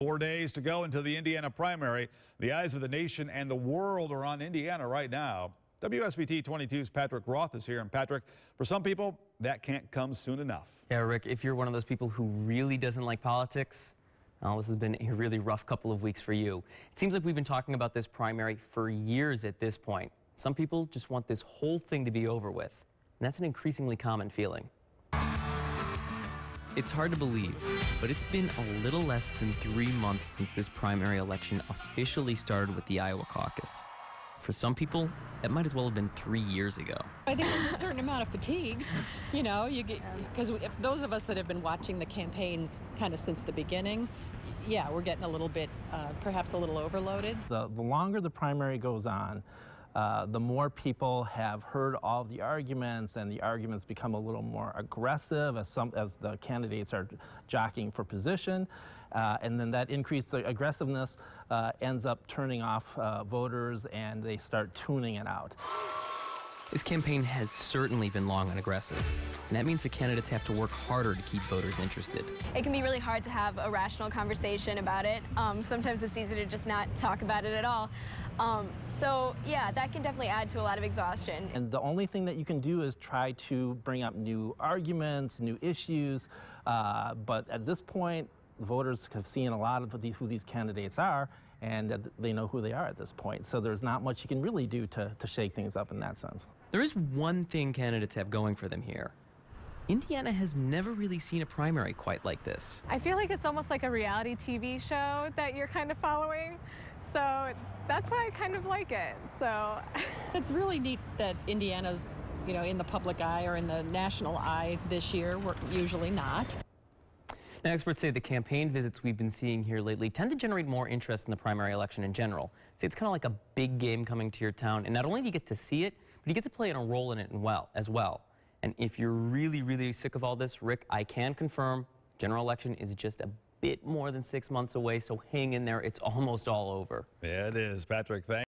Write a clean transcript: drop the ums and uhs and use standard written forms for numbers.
4 days to go until the Indiana primary. The eyes of the nation and the world are on Indiana right now. WSBT-22's Patrick Roth is here. And Patrick, for some people, that can't come soon enough. Yeah, Rick, if you're one of those people who really doesn't like politics, well, this has been a really rough couple of weeks for you. It seems like we've been talking about this primary for years at this point. Some people just want this whole thing to be over with. And that's an increasingly common feeling. It's hard to believe, but it's been a little less than 3 months since this primary election officially started with the Iowa caucus. For some people, it might as well have been 3 years ago. I think there's a certain amount of fatigue, you know, because if those of us that have been watching the campaigns kind of since the beginning, yeah, we're getting a little bit, perhaps a little overloaded. The longer the primary goes on, the more people have heard all the arguments, and the arguments become a little more aggressive as the candidates are jockeying for position, and then that increased aggressiveness ends up turning off voters, and they start tuning it out. This campaign has certainly been long and aggressive, and that means the candidates have to work harder to keep voters interested. It can be really hard to have a rational conversation about it. Sometimes it's easy to just not talk about it at all. So yeah, that can definitely add to a lot of exhaustion. And the only thing that you can do is try to bring up new arguments, new issues, but at this point, the voters have seen a lot of who these candidates are, and they know who they are at this point. So there's not much you can really do to shake things up in that sense. There is one thing candidates have going for them here. Indiana has never really seen a primary quite like this. I feel like it's almost like a reality TV show that you're kind of following. So that's why I kind of like it. So it's really neat that Indiana's, you know, in the public eye or in the national eye this year. We're usually not. Now, experts say the campaign visits we've been seeing here lately tend to generate more interest in the primary election in general. It's kind of like a big game coming to your town, and not only do you get to see it, but you get to play a role in it as well. And if you're really, really sick of all this, Rick, I can confirm general election is just a bit more than 6 months away, so hang in there. It's almost all over. Yeah, it is. Patrick, thanks.